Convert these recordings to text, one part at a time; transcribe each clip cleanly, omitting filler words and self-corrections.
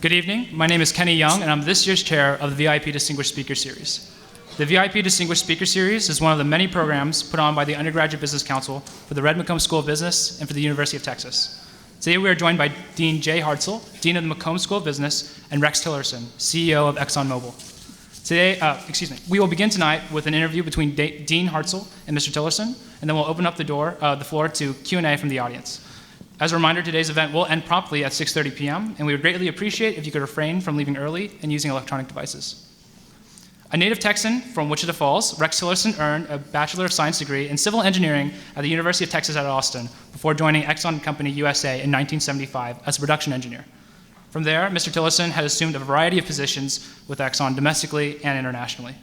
Good evening. My name is Kenny Young, and I'm this year's chair of the VIP Distinguished Speaker Series. The VIP Distinguished Speaker Series is one of the many programs put on by the Undergraduate Business Council for the Red McComb School of Business and for the University of Texas. Today we are joined by Dean Jay Hartzell, Dean of the McComb School of Business, and Rex Tillerson, CEO of ExxonMobil. We will begin tonight with an interview between Dean Hartzell and Mr. Tillerson, and then we'll open up the floor to Q&A from the audience. As a reminder, today's event will end promptly at 6:30 p.m., and we would greatly appreciate if you could refrain from leaving early and using electronic devices. A native Texan from Wichita Falls, Rex Tillerson earned a Bachelor of Science degree in Civil Engineering at the University of Texas at Austin before joining Exxon Company USA in 1975 as a production engineer. From there, Mr. Tillerson had assumed a variety of positions with Exxon domestically and internationally.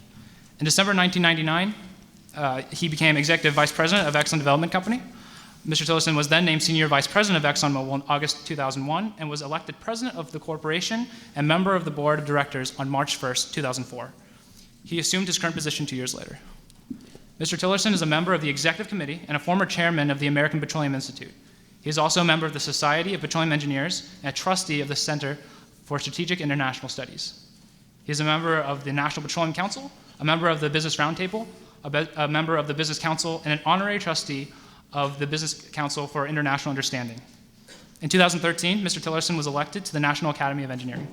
In December 1999, he became Executive Vice President of Exxon Development Company. Mr. Tillerson was then named Senior Vice President of ExxonMobil in August 2001 and was elected President of the corporation and member of the Board of Directors on March 1st, 2004. He assumed his current position 2 years later. Mr. Tillerson is a member of the Executive Committee and a former chairman of the American Petroleum Institute. He is also a member of the Society of Petroleum Engineers and a trustee of the Center for Strategic International Studies. He is a member of the National Petroleum Council, a member of the Business Roundtable, a member of the Business Council, and an honorary trustee of the Business Council for International Understanding. In 2013, Mr. Tillerson was elected to the National Academy of Engineering.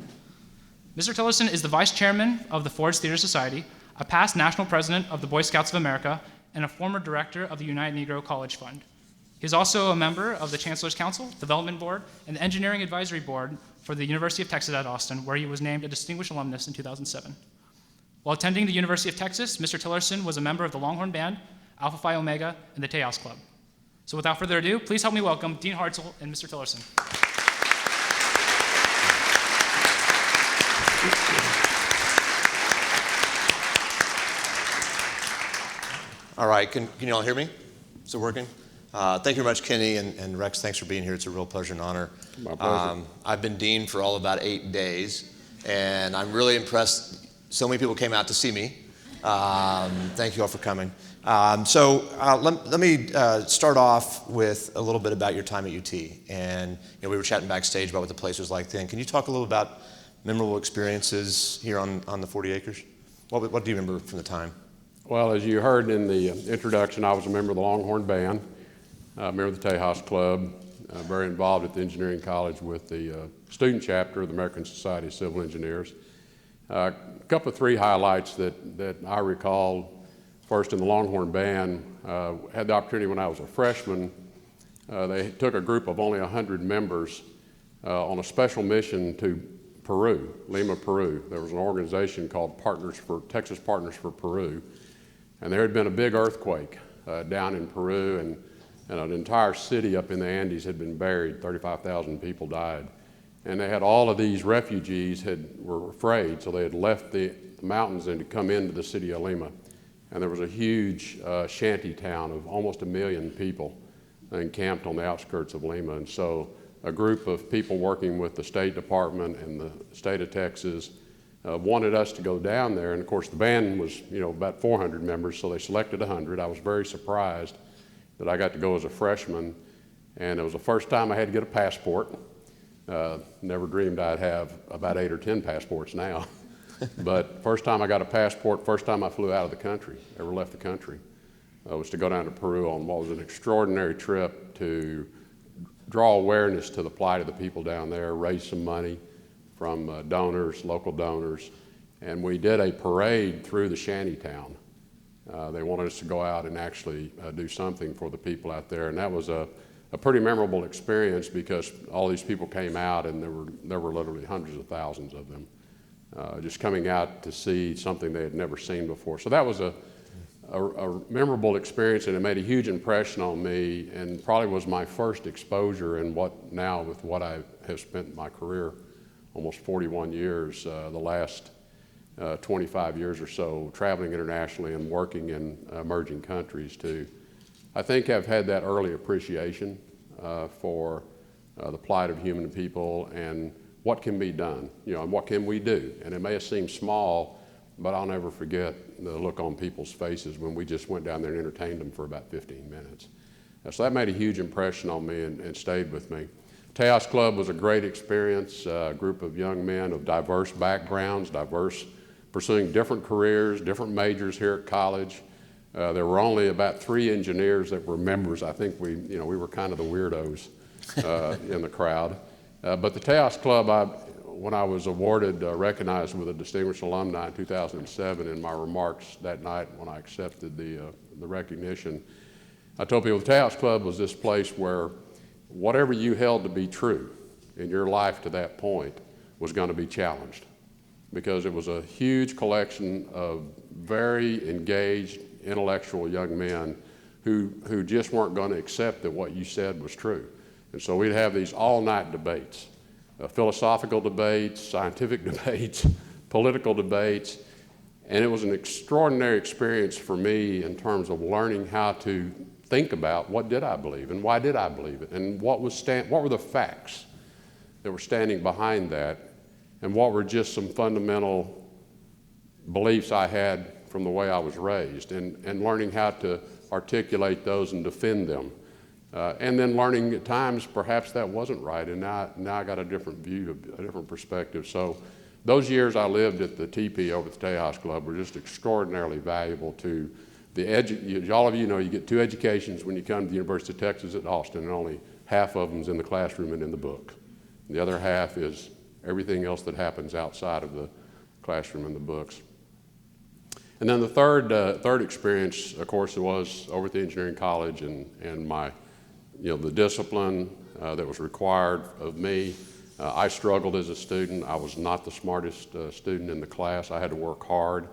Mr. Tillerson is the vice chairman of the Ford's Theater Society, a past national president of the Boy Scouts of America, and a former director of the United Negro College Fund. He is also a member of the Chancellor's Council, Development Board, and the Engineering Advisory Board for the University of Texas at Austin, where he was named a distinguished alumnus in 2007. While attending the University of Texas, Mr. Tillerson was a member of the Longhorn Band, Alpha Phi Omega, and the Teos Club. So without further ado, please help me welcome Dean Hartzell and Mr. Tillerson. All right, can you all hear me? Is it working? Thank you very much, Kenny, and Rex, thanks for being here. It's a real pleasure and honor. My pleasure. I've been dean for all about 8 days, and I'm really impressed. So many people came out to see me. Thank you all for coming. Let me start off with a little bit about your time at UT. And we were chatting backstage about what the place was like then. Can you talk a little about memorable experiences here on the 40 acres? What do you remember from the time? Well, as you heard in the introduction, I was a member of the Longhorn Band, a member of the Tejas Club, very involved at the engineering college with the student chapter of the American Society of Civil Engineers. A couple of 3 highlights that I recall. First, in the Longhorn Band, had the opportunity when I was a freshman. They took a group of only 100 members on a special mission to Peru, Lima, Peru. There was an organization called Texas Partners for Peru, and there had been a big earthquake down in Peru, and an entire city up in the Andes had been buried. 35,000 people died, and they had all of these refugees were afraid, so they had left the mountains and to come into the city of Lima. And there was a huge shanty town of almost 1 million people encamped on the outskirts of Lima. And so a group of people working with the State Department and the state of Texas wanted us to go down there. And of course the band was about 400 members, so they selected 100. I was very surprised that I got to go as a freshman. And it was the first time I had to get a passport. Never dreamed I'd have about 8 or 10 passports now. But first time I got a passport, first time I flew out of the country, ever left the country, was to go down to Peru on what was an extraordinary trip to draw awareness to the plight of the people down there, raise some money from donors, local donors, and we did a parade through the shanty town. They wanted us to go out and actually do something for the people out there, and that was a pretty memorable experience because all these people came out, and there were literally hundreds of thousands of them. Just coming out to see something they had never seen before. So that was a memorable experience, and it made a huge impression on me, and probably was my first exposure in what I have spent my career, almost 41 years, the last 25 years or so, traveling internationally and working in emerging countries to, I think, have had that early appreciation for the plight of human people and what can be done, and what can we do? And it may have seemed small, but I'll never forget the look on people's faces when we just went down there and entertained them for about 15 minutes. So that made a huge impression on me and stayed with me. Tejas Club was a great experience, a group of young men of diverse backgrounds, pursuing different careers, different majors here at college. There were only about 3 engineers that were members. I think we were kind of the weirdos in the crowd. But the Tejas Club, when I was recognized with a Distinguished Alumni in 2007, in my remarks that night when I accepted the recognition, I told people the Tejas Club was this place where whatever you held to be true in your life to that point was going to be challenged, because it was a huge collection of very engaged, intellectual young men who just weren't going to accept that what you said was true. And so we'd have these all-night debates, philosophical debates, scientific debates, political debates, and it was an extraordinary experience for me in terms of learning how to think about what did I believe and why did I believe it, and what were the facts that were standing behind that, and what were just some fundamental beliefs I had from the way I was raised, and learning how to articulate those and defend them. And then learning at times perhaps that wasn't right, and now I got a different view, a different perspective. So those years I lived at the TP over at the Tejas Club were just extraordinarily valuable to all of you know you get 2 educations when you come to the University of Texas at Austin, and only half of them is in the classroom and in the book. The other half is everything else that happens outside of the classroom and the books. And then the third experience, of course, was over at the engineering college, and my, the discipline that was required of me. I struggled as a student. I was not the smartest student in the class. I had to work hard.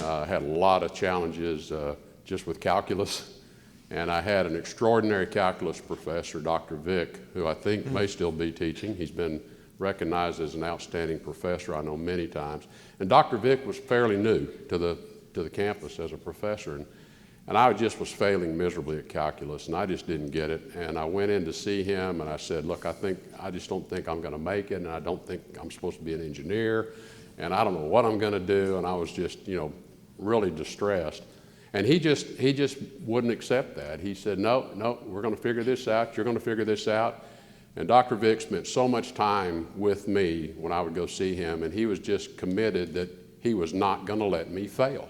I had a lot of challenges just with calculus, and I had an extraordinary calculus professor, Dr. Vick, who I think may still be teaching. He's been recognized as an outstanding professor, I know, many times. And Dr. Vick was fairly new to the campus as a professor, and I just was failing miserably at calculus, and I just didn't get it. And I went in to see him, and I said, look, I just don't think I'm going to make it, and I don't think I'm supposed to be an engineer, and I don't know what I'm going to do. And I was just, really distressed. And he just wouldn't accept that. He said, no, we're going to figure this out. You're going to figure this out. And Dr. Vick spent so much time with me when I would go see him, and he was just committed that he was not going to let me fail.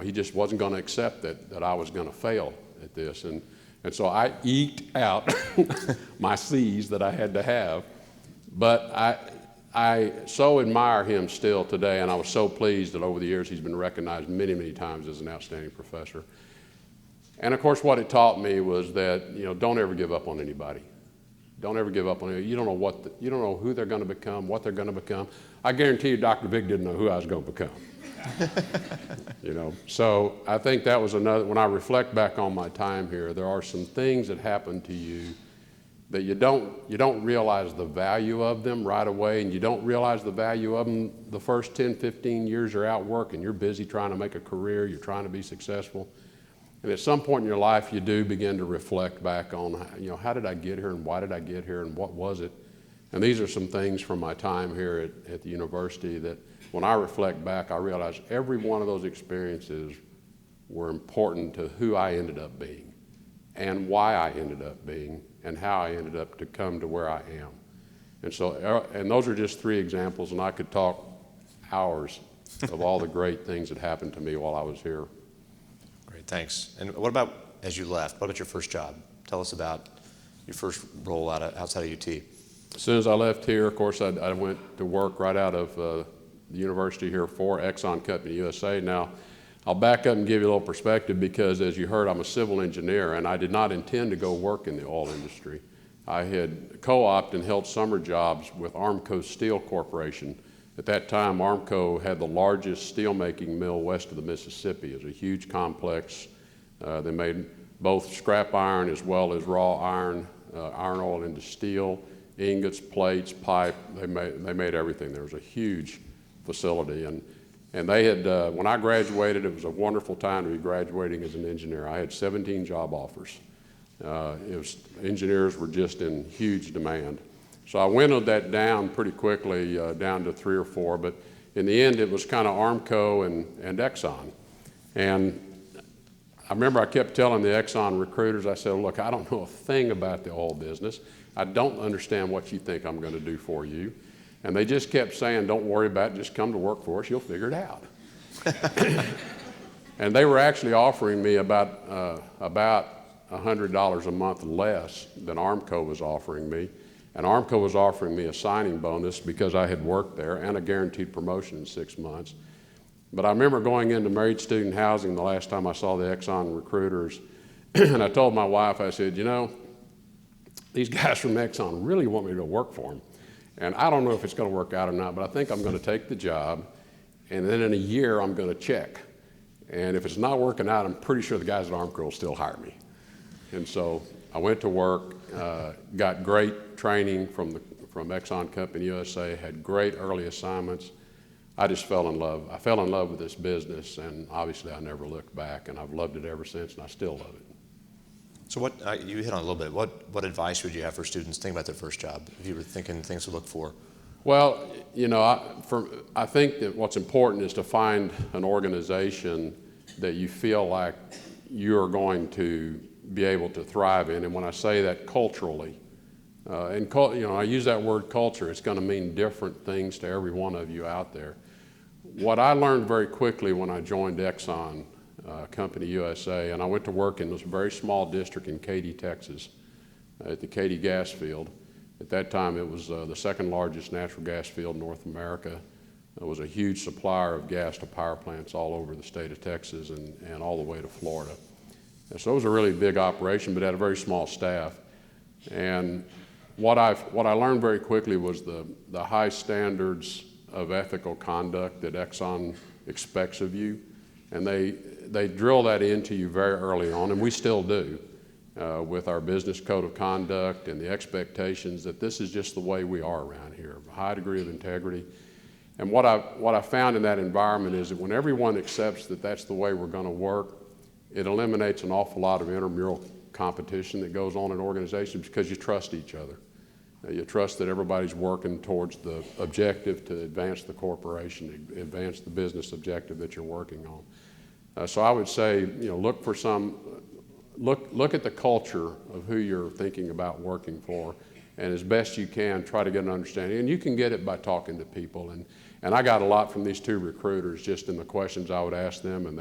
He just wasn't going to accept that I was going to fail at this. And so I eked out my C's that I had to have. But I so admire him still today, and I was so pleased that over the years he's been recognized many, many times as an outstanding professor. And of course, what it taught me was that, don't ever give up on anybody. Don't ever give up on anybody. You don't know who they're going to become, what they're going to become. I guarantee you Dr. Vick didn't know who I was going to become. So I think that was another, when I reflect back on my time here, there are some things that happen to you that you don't realize the value of them right away, and you don't realize the value of them the first 10, 15 years you're out working. You're busy trying to make a career, you're trying to be successful. And at some point in your life, you do begin to reflect back on, how did I get here, and why did I get here, and what was it? And these are some things from my time here at the university that when I reflect back, I realize every one of those experiences were important to who I ended up being, and why I ended up being, and how I ended up to come to where I am. And so, and those are just 3 examples, and I could talk hours of all the great things that happened to me while I was here. Great, thanks. And what about as you left? What about your first job? Tell us about your first role outside of UT. As soon as I left here, of course, I went to work right out of the university here for Exxon Company USA. Now, I'll back up and give you a little perspective because, as you heard, I'm a civil engineer, and I did not intend to go work in the oil industry. I had co-opted and held summer jobs with Armco Steel Corporation. At that time, Armco had the largest steelmaking mill west of the Mississippi. It was a huge complex. They made both scrap iron as well as raw iron, iron ore into steel, ingots, plates, pipe. They made everything. There was a huge facility, and they had, when I graduated, it was a wonderful time to be graduating as an engineer. I had 17 job offers. Engineers were just in huge demand. So I winnowed that down pretty quickly, down to 3 or 4, but in the end it was kind of Armco and Exxon. And I remember I kept telling the Exxon recruiters, I said, look, I don't know a thing about the oil business. I don't understand what you think I'm going to do for you. And they just kept saying, don't worry about it, just come to work for us, you'll figure it out. And they were actually offering me about $100 a month less than Armco was offering me. And Armco was offering me a signing bonus because I had worked there and a guaranteed promotion in 6 months. But I remember going into married student housing the last time I saw the Exxon recruiters, and I told my wife, I said, you know, these guys from Exxon really want me to work for them. And I don't know if it's going to work out or not, but I think I'm going to take the job, and then in a year I'm going to check. And if it's not working out, I'm pretty sure the guys at Armco will still hire me. And so I went to work, got great training from Exxon Company USA, had great early assignments. I just fell in love. I fell in love with this business, and obviously I never looked back, and I've loved it ever since, and I still love it. So what, you hit on a little bit, what advice would you have for students thinking about their first job, if you were thinking things to look for? Well, you know, I think that what's important is to find an organization that you feel like you're going to be able to thrive in. And when I say that, culturally, you know, I use that word culture, it's going to mean different things to every one of you out there. What I learned very quickly when I joined Exxon Company USA, and I went to work in this very small district in Katy, Texas, at the Katy gas field. At that time, it was the second largest natural gas field in North America. It was a huge supplier of gas to power plants all over the state of Texas and all the way to Florida. And so it was a really big operation, but had a very small staff. And what I learned very quickly was the high standards of ethical conduct that Exxon expects of you. And they drill that into you very early on, and we still do. With our business code of conduct and the expectations that this is just the way we are around here, a high degree of integrity. And what I found in that environment is that when everyone accepts that that's the way we're going to work, it eliminates an awful lot of intramural competition that goes on in organizations because you trust each other. You trust that everybody's working towards the objective to advance the corporation, advance the business objective that you're working on. So I would say, you know, look for look at the culture of who you're thinking about working for, and as best you can, try to get an understanding. And you can get it by talking to people. And I got a lot from these two recruiters just in the questions I would ask them and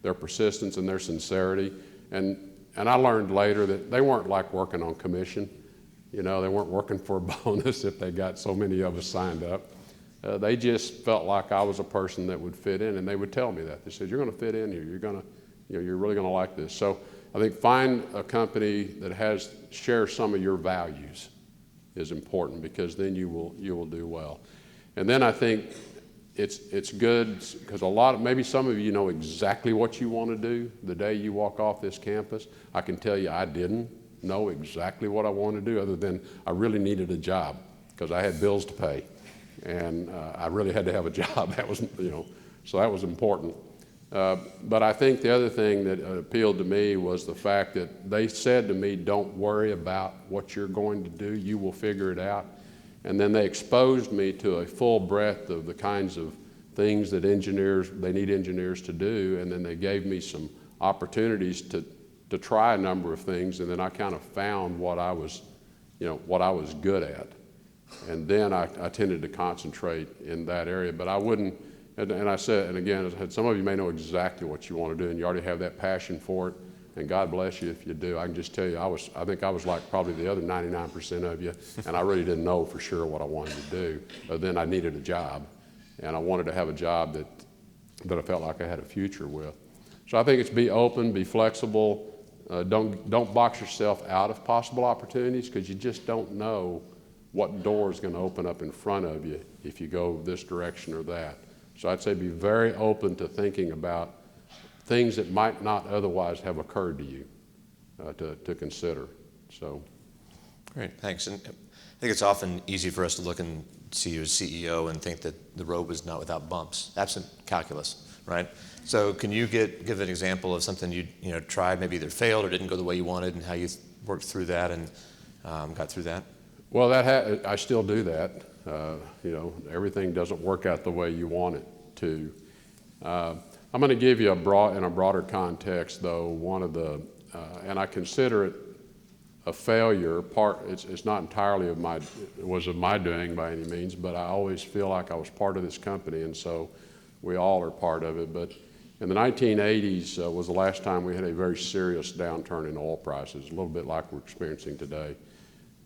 their persistence and their sincerity. And I learned later that they weren't like working on commission. You know, they weren't working for a bonus if they got so many of us signed up. They just felt like I was a person that would fit in, and they would tell me that. They said, you're going to fit in here. You're really going to like this. So I think find a company that shares some of your values is important, because then you will do well. And then I think it's good because maybe some of you know exactly what you want to do the day you walk off this campus. I can tell you I didn't know exactly what I wanted to do, other than I really needed a job because I had bills to pay, and I really had to have a job. That was, you know, so that was important. But I think the other thing that appealed to me was the fact that they said to me, don't worry about what you're going to do, you will figure it out. And then they exposed me to a full breadth of the kinds of things that they need engineers to do, and then they gave me some opportunities to try a number of things, and then I kind of found what I was good at. And then I tended to concentrate in that area, but I wouldn't. And I said, and again, some of you may know exactly what you want to do, and you already have that passion for it, and God bless you if you do. I can just tell you, I think I was like probably the other 99% of you, and I really didn't know for sure what I wanted to do. But then I needed a job, and I wanted to have a job that I felt like I had a future with. So I think it's be open, be flexible. Don't box yourself out of possible opportunities, because you just don't know what door is going to open up in front of you if you go this direction or that. So I'd say be very open to thinking about things that might not otherwise have occurred to you to consider. So, great, thanks. And I think it's often easy for us to look and see you as CEO and think that the road was not without bumps, absent calculus, right? So can you give an example of something you tried, maybe either failed or didn't go the way you wanted, and how you worked through that and got through that? Well, I still do that. Everything doesn't work out the way you want it to. I'm going to give you in a broader context, though, one of the, and I consider it a failure. It's not entirely of my doing by any means, but I always feel like I was part of this company, and so we all are part of it. But in the 1980s was the last time we had a very serious downturn in oil prices, a little bit like we're experiencing today.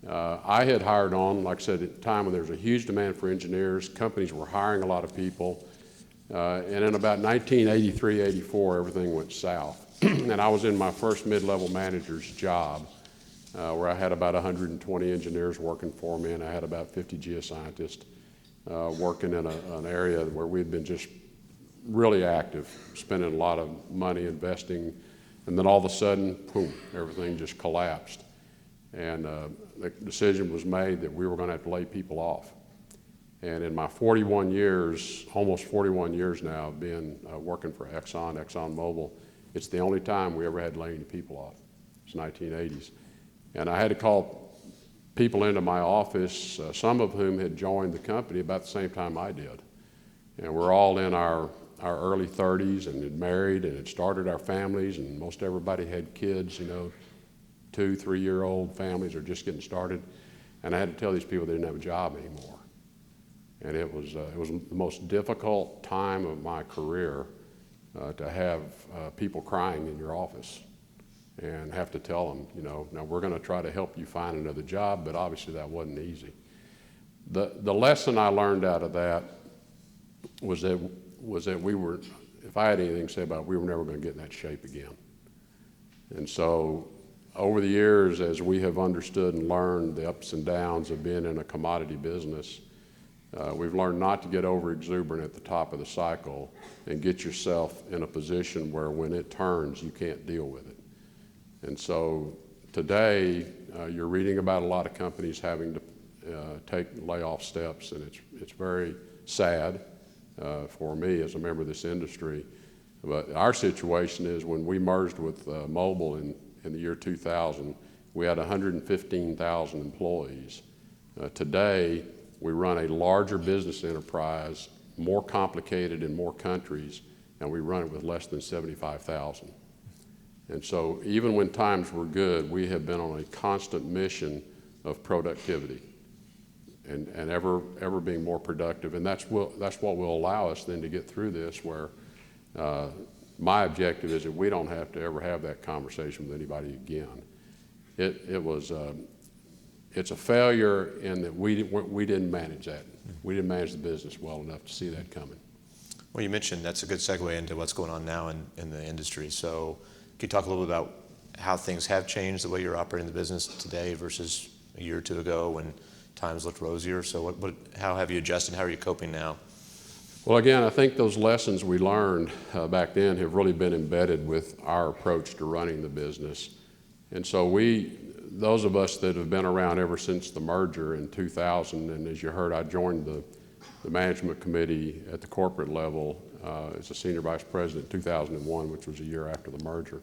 I had hired on, like I said, at a time when there was a huge demand for engineers, companies were hiring a lot of people, and in about 1983, 84, everything went south. And I was in my first mid-level manager's job, where I had about 120 engineers working for me, and I had about 50 geoscientists working in an area where we'd been just really active, spending a lot of money investing, and then all of a sudden, boom, everything just collapsed. And the decision was made that we were going to have to lay people off. And in my 41 years, almost 41 years now, being working for ExxonMobil, it's the only time we ever had to lay any people off. It's 1980s. And I had to call people into my office, some of whom had joined the company about the same time I did. And we're all in our early 30s and had married and had started our families, and most everybody had kids, 2, 3-year-old families are just getting started. And I had to tell these people they didn't have a job anymore. And it was the most difficult time of my career to have people crying in your office and have to tell them, now we're going to try to help you find another job, but obviously that wasn't easy. The lesson I learned out of that was that we were, if I had anything to say about it, we were never going to get in that shape again. And so over the years, as we have understood and learned the ups and downs of being in a commodity business, we've learned not to get over exuberant at the top of the cycle and get yourself in a position where when it turns, you can't deal with it. And so today, you're reading about a lot of companies having to take layoff steps, and it's very sad for me as a member of this industry. But our situation is when we merged with Mobil in the year 2000, we had 115,000 employees. Today, we run a larger business enterprise, more complicated in more countries, and we run it with less than 75,000. And so even when times were good, we have been on a constant mission of productivity and ever being more productive. And that's what will allow us then to get through this, where my objective is that we don't have to ever have that conversation with anybody again. It's a failure in that we didn't manage that. We didn't manage the business well enough to see that coming. Well, you mentioned that's a good segue into what's going on now in the industry. So can you talk a little bit about how things have changed, the way you're operating the business today versus a year or two ago when times looked rosier? So how have you adjusted? How are you coping now? Well, again, I think those lessons we learned back then have really been embedded with our approach to running the business. And so those of us that have been around ever since the merger in 2000, and as you heard, I joined the management committee at the corporate level as a senior vice president in 2001, which was a year after the merger.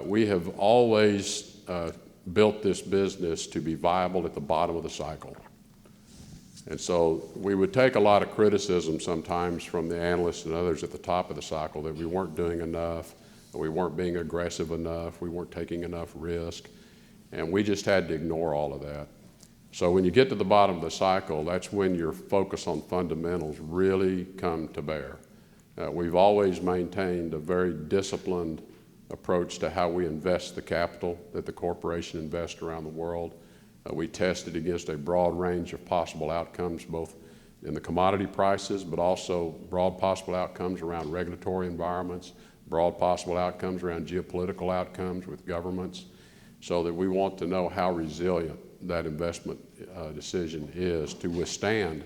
We have always built this business to be viable at the bottom of the cycle. And so we would take a lot of criticism sometimes from the analysts and others at the top of the cycle that we weren't doing enough, we weren't being aggressive enough, we weren't taking enough risk, and we just had to ignore all of that. So when you get to the bottom of the cycle, that's when your focus on fundamentals really come to bear. We've always maintained a very disciplined approach to how we invest the capital that the corporation invests around the world. We tested against a broad range of possible outcomes, both in the commodity prices, but also broad possible outcomes around regulatory environments, broad possible outcomes around geopolitical outcomes with governments, so that we want to know how resilient that investment decision is to withstand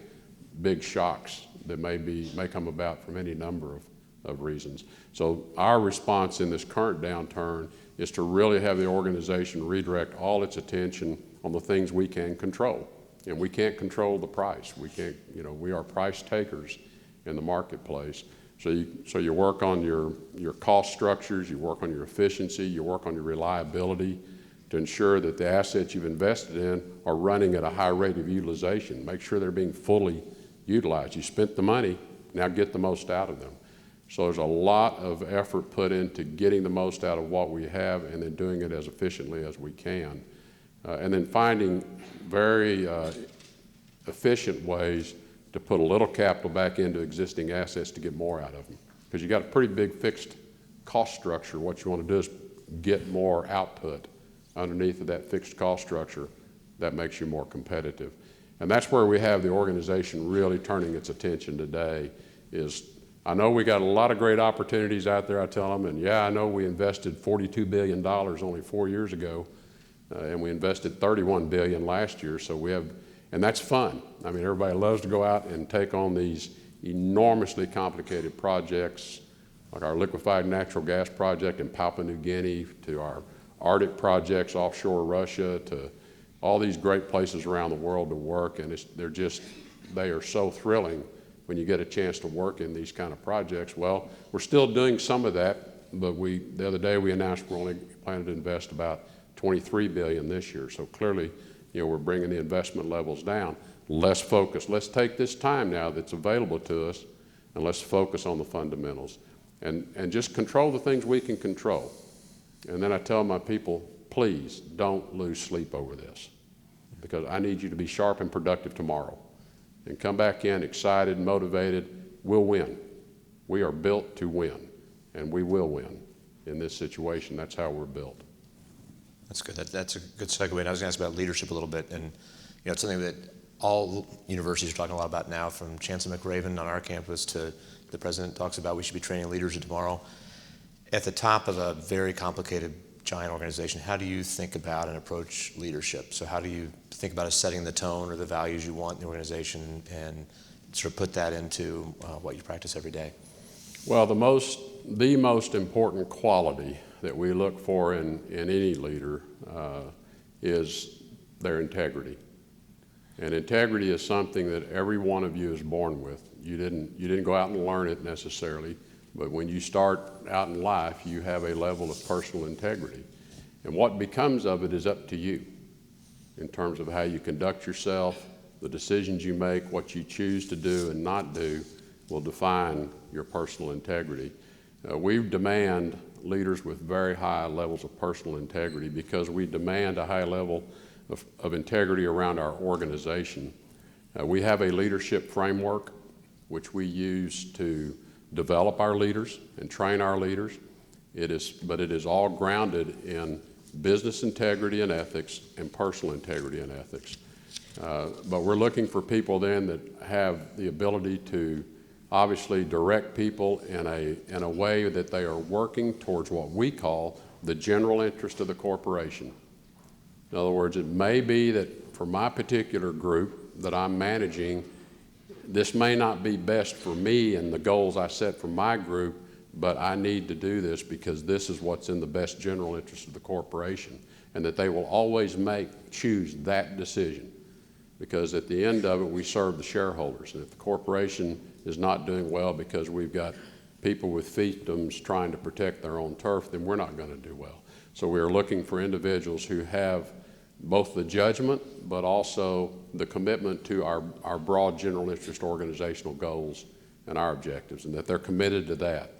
big shocks that may come about from any number of reasons. So our response in this current downturn is to really have the organization redirect all its attention on the things we can control. And we can't control the price. We can't, we are price takers in the marketplace. So you work on your cost structures, you work on your efficiency, you work on your reliability to ensure that the assets you've invested in are running at a high rate of utilization. Make sure they're being fully utilized. You spent the money, now get the most out of them. So there's a lot of effort put into getting the most out of what we have and then doing it as efficiently as we can. And then finding very efficient ways to put a little capital back into existing assets to get more out of them. Because you got a pretty big fixed cost structure. What you want to do is get more output underneath of that fixed cost structure that makes you more competitive. And that's where we have the organization really turning its attention today is, I know we got a lot of great opportunities out there, I tell them, and yeah, I know we invested $42 billion only 4 years ago, and we invested $31 billion last year, so we have, and that's fun. I mean, everybody loves to go out and take on these enormously complicated projects, like our liquefied natural gas project in Papua New Guinea, to our Arctic projects offshore Russia, to all these great places around the world to work, and they are so thrilling when you get a chance to work in these kind of projects. Well, we're still doing some of that, but the other day we announced we're only planning to invest about $23 billion this year. So clearly, we're bringing the investment levels down. Less focus. Let's take this time now that's available to us, and let's focus on the fundamentals, and just control the things we can control. And then I tell my people, please don't lose sleep over this, because I need you to be sharp and productive tomorrow. And come back in excited, motivated. We'll win. We are built to win, and we will win in this situation. That's how we're built. That's good. That's a good segue. And I was going to ask about leadership a little bit, and it's something that all universities are talking a lot about now, from Chancellor McRaven on our campus to the president talks about we should be training leaders of tomorrow. At the top of a very complicated, giant organization, how do you think about and approach leadership? So how do you think about setting the tone or the values you want in the organization and sort of put that into what you practice every day? Well, the most important quality that we look for in any leader is their integrity. And integrity is something that every one of you is born with. You didn't go out and learn it necessarily, but when you start out in life, you have a level of personal integrity. And what becomes of it is up to you in terms of how you conduct yourself, the decisions you make, what you choose to do and not do will define your personal integrity. We demand leaders with very high levels of personal integrity because we demand a high level of integrity around our organization. We have a leadership framework which we use to develop our leaders and train our leaders. But it is all grounded in business integrity and ethics and personal integrity and ethics. But we're looking for people then that have the ability to obviously direct people in a way that they are working towards what we call the general interest of the corporation. In other words, it may be that for my particular group that I'm managing, this may not be best for me and the goals I set for my group, but I need to do this because this is what's in the best general interest of the corporation, and that they will always choose that decision. Because at the end of it, we serve the shareholders, and if the corporation is not doing well because we've got people with fiefdoms trying to protect their own turf, then we're not going to do well. So we are looking for individuals who have both the judgment but also the commitment to our broad general interest organizational goals and our objectives, and that they're committed to that.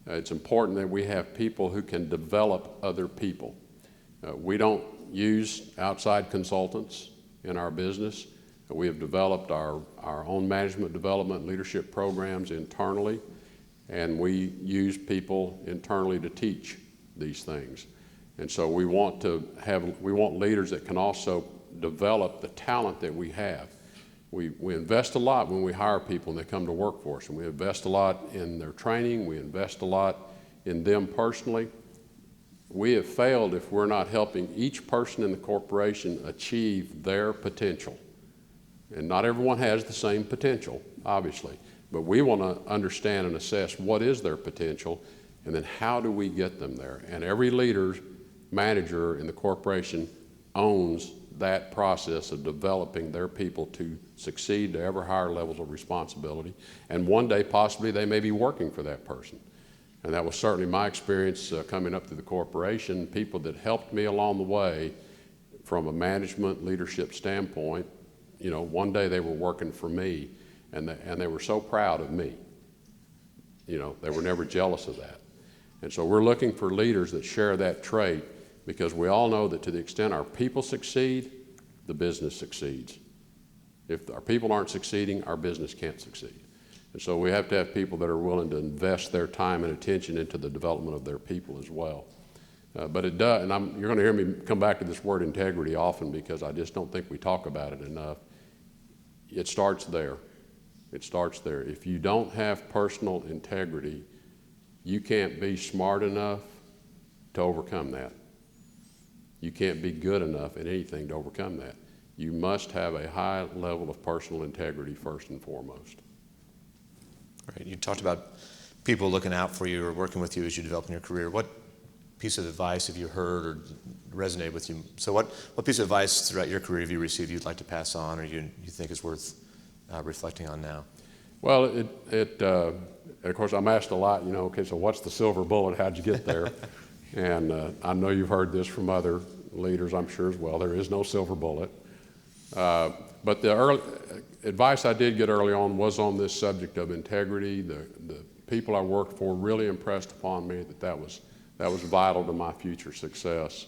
It's important that we have people who can develop other people. We don't use outside consultants in our business. We have developed our own management development leadership programs internally, and we use people internally to teach these things. And so we want leaders that can also develop the talent that we have. We invest a lot when we hire people and they come to work for us, and we invest a lot in their training, we invest a lot in them personally. We have failed if we're not helping each person in the corporation achieve their potential. And not everyone has the same potential, obviously, but we want to understand and assess what is their potential, and then how do we get them there. And every manager in the corporation owns that process of developing their people to succeed to ever higher levels of responsibility. And one day, possibly, they may be working for that person. And that was certainly my experience coming up through the corporation. People that helped me along the way from a management leadership standpoint, one day they were working for me, and they were so proud of me. They were never jealous of that. And so we're looking for leaders that share that trait, because we all know that to the extent our people succeed, the business succeeds. If our people aren't succeeding, our business can't succeed. And so we have to have people that are willing to invest their time and attention into the development of their people as well. But it does, and you're going to hear me come back to this word integrity often, because I just don't think we talk about it enough. It starts there. It starts there. If you don't have personal integrity, you can't be smart enough to overcome that. You can't be good enough at anything to overcome that. You must have a high level of personal integrity first and foremost. Right. You talked about people looking out for you or working with you as you develop in your career. What piece of advice have you heard or resonated with you? So what piece of advice throughout your career have you received you'd like to pass on, or you think is worth reflecting on now? Well, of course, I'm asked a lot, okay, so what's the silver bullet? How'd you get there? And I know you've heard this from other leaders, I'm sure as well. There is no silver bullet. But the early advice I did get early on was on this subject of integrity. The people I worked for really impressed upon me that was vital to my future success.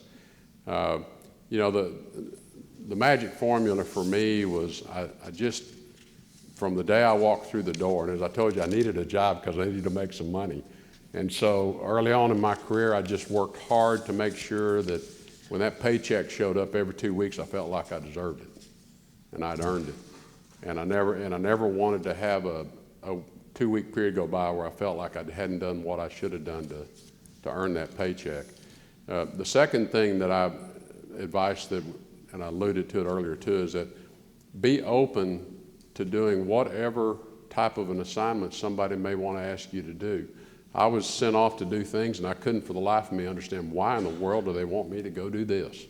The magic formula for me was I just, from the day I walked through the door, and as I told you, I needed a job because I needed to make some money. And so early on in my career, I just worked hard to make sure that when that paycheck showed up every 2 weeks, I felt like I deserved it, and I'd earned it. And I never wanted to have a 2-week period go by where I felt like I hadn't done what I should have done to earn that paycheck. The second thing that advice that, and I alluded to it earlier too, is that be open to doing whatever type of an assignment somebody may want to ask you to do. I was sent off to do things, and I couldn't for the life of me understand why in the world do they want me to go do this.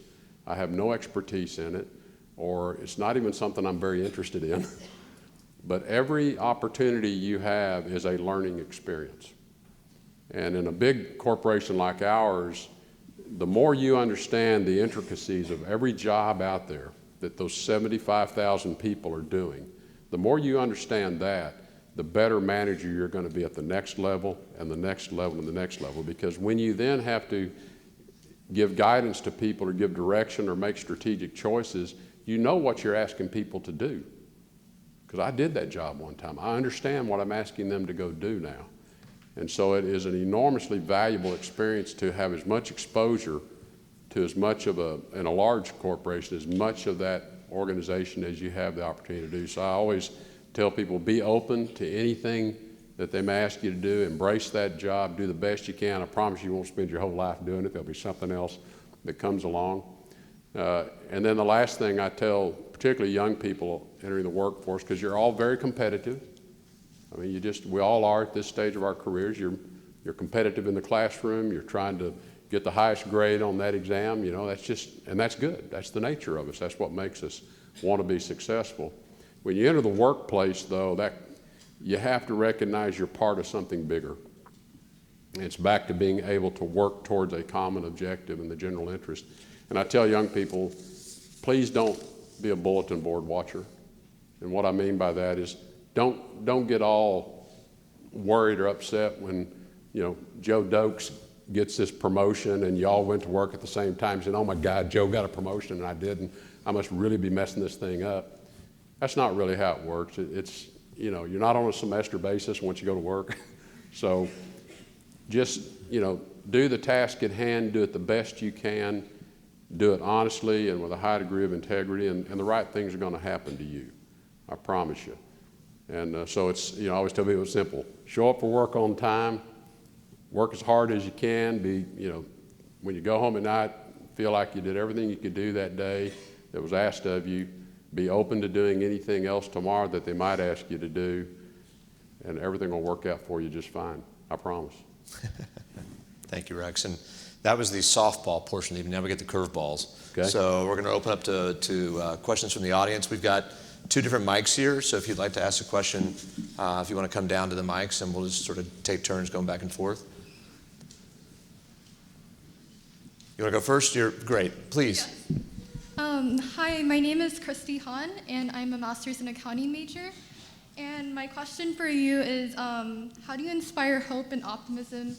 I have no expertise in it, or it's not even something I'm very interested in. But every opportunity you have is a learning experience. And in a big corporation like ours, the more you understand the intricacies of every job out there that those 75,000 people are doing, the more you understand that, the better manager you're going to be at the next level and the next level and the next level. Because when you then have to give guidance to people or give direction or make strategic choices, you know what you're asking people to do. Because I did that job one time. I understand what I'm asking them to go do now. And so it is an enormously valuable experience to have as much exposure to as much of in a large corporation, as much of that organization as you have the opportunity to do. So I always tell people, be open to anything that they may ask you to do, embrace that job, do the best you can. I promise you won't spend your whole life doing it. There'll be something else that comes along. And then the last thing I tell, particularly young people entering the workforce, because you're all very competitive. I mean, we all are at this stage of our careers. You're competitive in the classroom. You're trying to get the highest grade on that exam. And that's good. That's the nature of us. That's what makes us want to be successful. When you enter the workplace, though, you have to recognize you're part of something bigger. It's back to being able to work towards a common objective in the general interest. And I tell young people, please don't be a bulletin board watcher. And what I mean by that is don't get all worried or upset when Joe Dokes gets this promotion and you all went to work at the same time saying, oh my God, Joe got a promotion and I didn't. I must really be messing this thing up. That's not really how it works. It's you're not on a semester basis once you go to work. So just do the task at hand, do it the best you can, do it honestly and with a high degree of integrity, and the right things are going to happen to you. I promise you. And so it's, I always tell people it's simple. Show up for work on time, work as hard as you can, when you go home at night, feel like you did everything you could do that day that was asked of you. Be open to doing anything else tomorrow that they might ask you to do, and everything will work out for you just fine. I promise. Thank you, Rex. And that was the softball portion. Now we get the curveballs. Okay. So we're going to open up to questions from the audience. We've got 2 different mics here, so if you'd like to ask a question, if you want to come down to the mics, and we'll just sort of take turns going back and forth. You want to go first? You're great. Please. Yes. Hi, my name is Christy Hahn, and I'm a master's in accounting major. And my question for you is, how do you inspire hope and optimism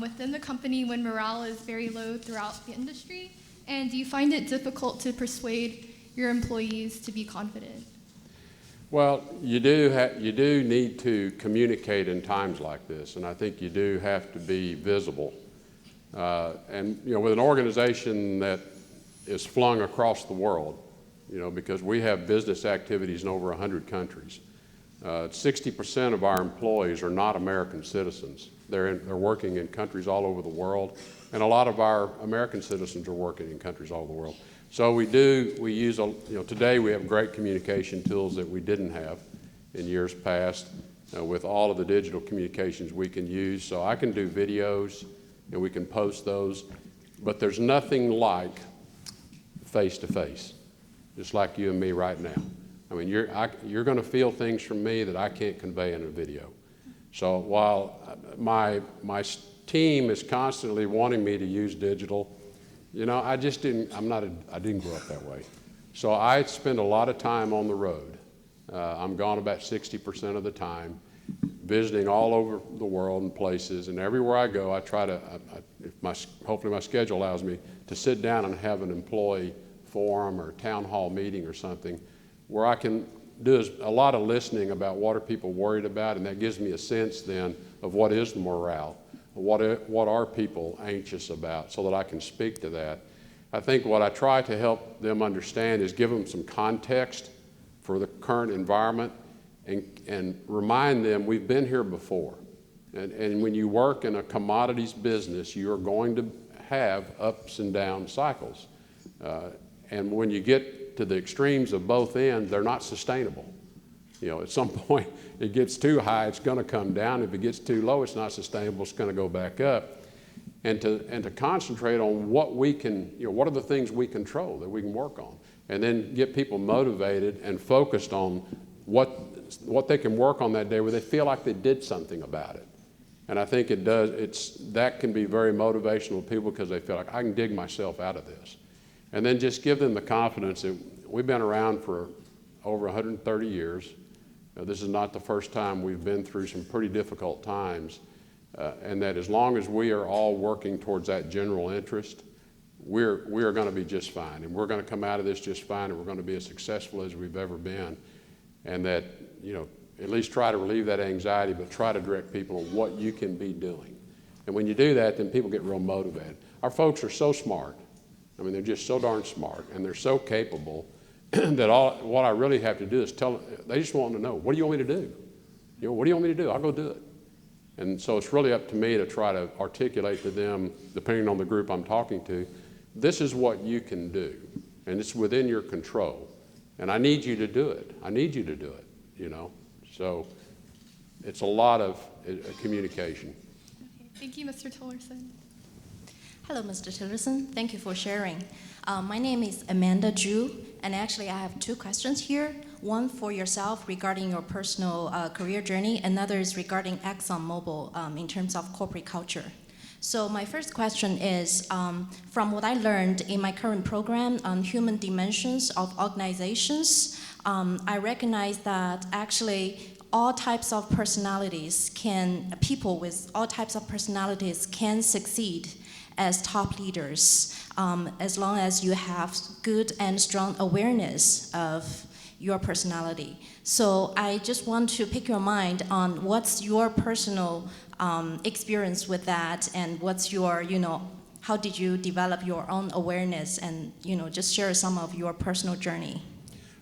within the company when morale is very low throughout the industry? And do you find it difficult to persuade your employees to be confident? Well, you do need to communicate in times like this, and I think you do have to be visible. And with an organization that is flung across the world, because we have business activities in over 100 countries. 60% of our employees are not American citizens. They're working in countries all over the world, and a lot of our American citizens are working in countries all over the world. So we use, today we have great communication tools that we didn't have in years past with all of the digital communications we can use. So I can do videos and we can post those, but there's nothing like face-to-face, just like you and me right now. I mean, you're going to feel things from me that I can't convey in a video. So while my team is constantly wanting me to use digital, I didn't grow up that way. So I spend a lot of time on the road. I'm gone about 60% of the time, visiting all over the world and places, and everywhere I go, I try to, hopefully my schedule allows me to sit down and have an employee forum or town hall meeting or something where I can do a lot of listening about what are people worried about, and that gives me a sense then of what is the morale. What are people anxious about, so that I can speak to that. I think what I try to help them understand is give them some context for the current environment and remind them we've been here before. And when you work in a commodities business, you're going to have ups and down cycles. And when you get to the extremes of both ends, they're not sustainable. At some point, it gets too high, it's going to come down. If it gets too low, it's not sustainable, it's going to go back up. And to concentrate on what we can, what are the things we control that we can work on, and then get people motivated and focused on what they can work on that day where they feel like they did something about it. And I think that can be very motivational to people because they feel like I can dig myself out of this. And then just give them the confidence that we've been around for over 130 years. This is not the first time we've been through some pretty difficult times, and that as long as we are all working towards that general interest, we are going to be just fine, and we're going to come out of this just fine, and we're going to be as successful as we've ever been, and that, at least try to relieve that anxiety, but try to direct people on what you can be doing. And when you do that, then people get real motivated. Our folks are so smart. I mean, they're just so darn smart, and they're so capable that what I really have to do is tell them. They just want to know, what do you want me to do? What do you want me to do? I'll go do it. And so it's really up to me to try to articulate to them, depending on the group I'm talking to, this is what you can do, and it's within your control. And I need you to do it. I need you to do it, So it's a lot of communication. Okay. Thank you, Mr. Tillerson. Hello, Mr. Tillerson. Thank you for sharing. My name is Amanda Zhu, and actually I have two questions here. One for yourself regarding your personal career journey, another is regarding ExxonMobil in terms of corporate culture. So my first question is, from what I learned in my current program on human dimensions of organizations, I recognize that actually all types of personalities people with all types of personalities can succeed as top leaders, as long as you have good and strong awareness of your personality. So I just want to pick your mind on what's your personal experience with that, and what's your, how did you develop your own awareness, and just share some of your personal journey.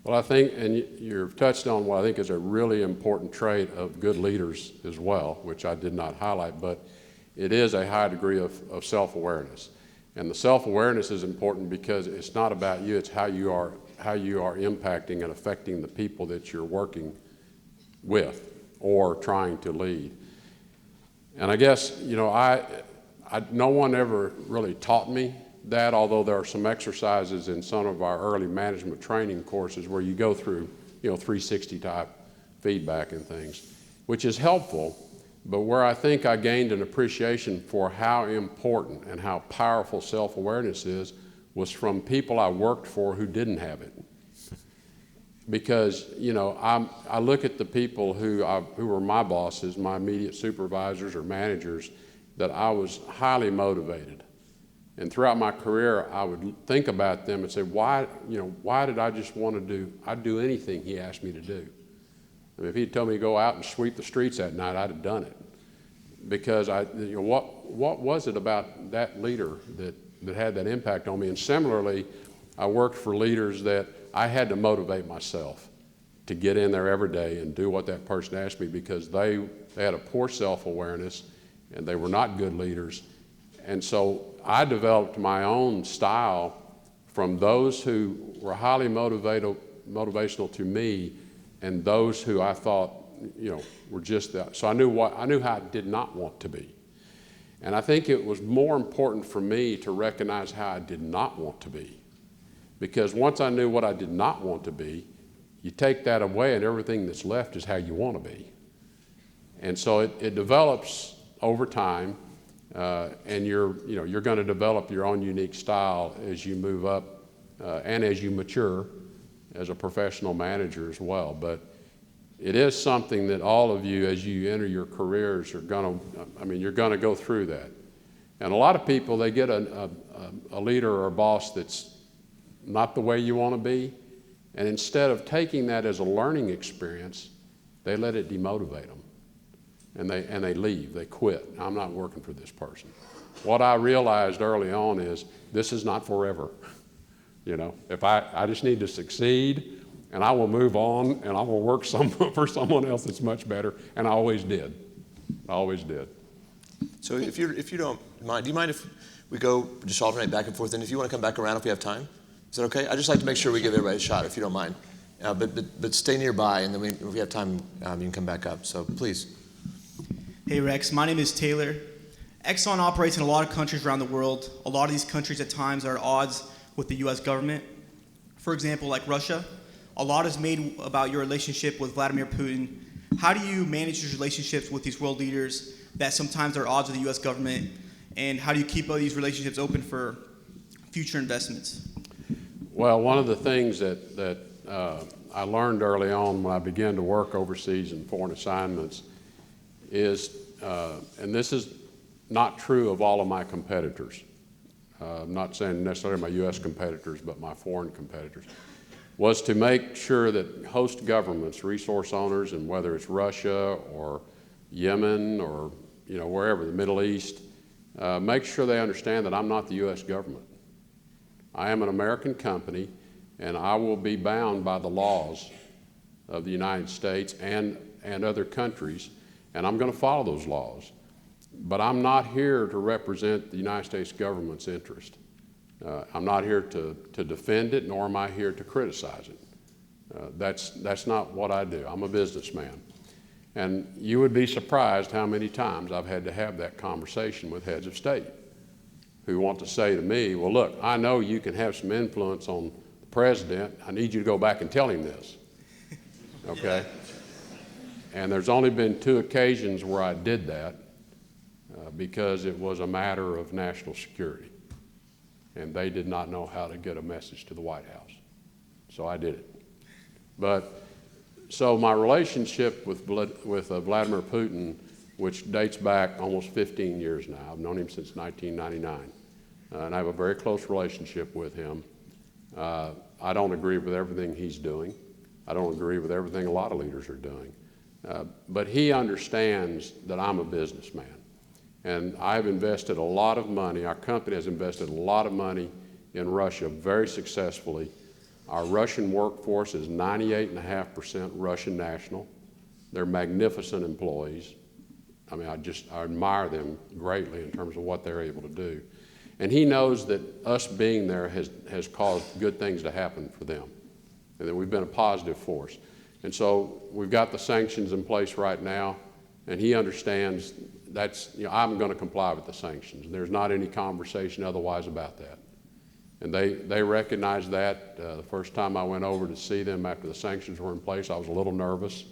Well, I think, and you've touched on what I think is a really important trait of good leaders as well, which I did not highlight, but it is a high degree of self-awareness. And the self-awareness is important because it's not about you, it's how you are impacting and affecting the people that you're working with or trying to lead. And I guess, no one ever really taught me that, although there are some exercises in some of our early management training courses where you go through, 360 type feedback and things, which is helpful. But where I think I gained an appreciation for how important and how powerful self-awareness is was from people I worked for who didn't have it. because, you know, I look at the people who were my bosses, my immediate supervisors or managers, that I was highly motivated. And throughout my career, I would think about them and say, why did I just want to I'd do anything he asked me to do. I mean, if he'd told me to go out and sweep the streets that night, I'd have done it. Because what was it about that leader that had that impact on me? And similarly, I worked for leaders that I had to motivate myself to get in there every day and do what that person asked me, because they had a poor self-awareness and they were not good leaders. And so I developed my own style from those who were highly motivational to me and those who I thought, you know, were just that. So I knew how I did not want to be. And I think it was more important for me to recognize how I did not want to be. Because once I knew what I did not want to be, you take that away and everything that's left is how you want to be. And so it develops over time, and you're going to develop your own unique style as you move up and as you mature as a professional manager as well. But it is something that all of you, as you enter your careers, you're going to go through that. And a lot of people, they get a leader or a boss that's not the way you want to be, and instead of taking that as a learning experience, they let it demotivate them, and they leave, they quit. I'm not working for this person. What I realized early on is this is not forever. You know, if I just need to succeed, and I will move on, and I will work for someone else that's much better, and I always did. I always did. So if you don't mind, do you mind if we go just alternate back and forth, and if you want to come back around if we have time? Is that okay? I'd just like to make sure we give everybody a shot, if you don't mind. But stay nearby, and then if we have time, you can come back up. So please. Hey Rex, my name is Taylor. Exxon operates in a lot of countries around the world. A lot of these countries at times are at odds with the U.S. government. For example, like Russia. A lot is made about your relationship with Vladimir Putin. How do you manage your relationships with these world leaders that sometimes are at odds with the U.S. government? And how do you keep all these relationships open for future investments? Well, one of the things that I learned early on when I began to work overseas in foreign assignments is, and this is not true of all of my competitors, I'm not saying necessarily my U.S. competitors, but my foreign competitors, was to make sure that host governments, resource owners, and whether it's Russia or Yemen or wherever, the Middle East, make sure they understand that I'm not the U.S. government. I am an American company, and I will be bound by the laws of the United States and other countries, and I'm going to follow those laws. But I'm not here to represent the United States government's interest. I'm not here to defend it, nor am I here to criticize it. That's not what I do. I'm a businessman. And you would be surprised how many times I've had to have that conversation with heads of state who want to say to me, well, look, I know you can have some influence on the president. I need you to go back and tell him this. Okay? And there's only been 2 occasions where I did that because it was a matter of national security. And they did not know how to get a message to the White House. So I did it. So my relationship with Vladimir Putin, which dates back almost 15 years now, I've known him since 1999, and I have a very close relationship with him. I don't agree with everything he's doing. I don't agree with everything a lot of leaders are doing. But he understands that I'm a businessman. And I've invested a lot of money, our company has invested a lot of money in Russia very successfully. Our Russian workforce is 98.5% Russian national. They're magnificent employees. I mean, I admire them greatly in terms of what they're able to do. And he knows that us being there has caused good things to happen for them, and that we've been a positive force. And so we've got the sanctions in place right now, and he understands I'm going to comply with the sanctions. There's not any conversation otherwise about that. And they recognize that. The first time I went over to see them after the sanctions were in place, I was a little nervous,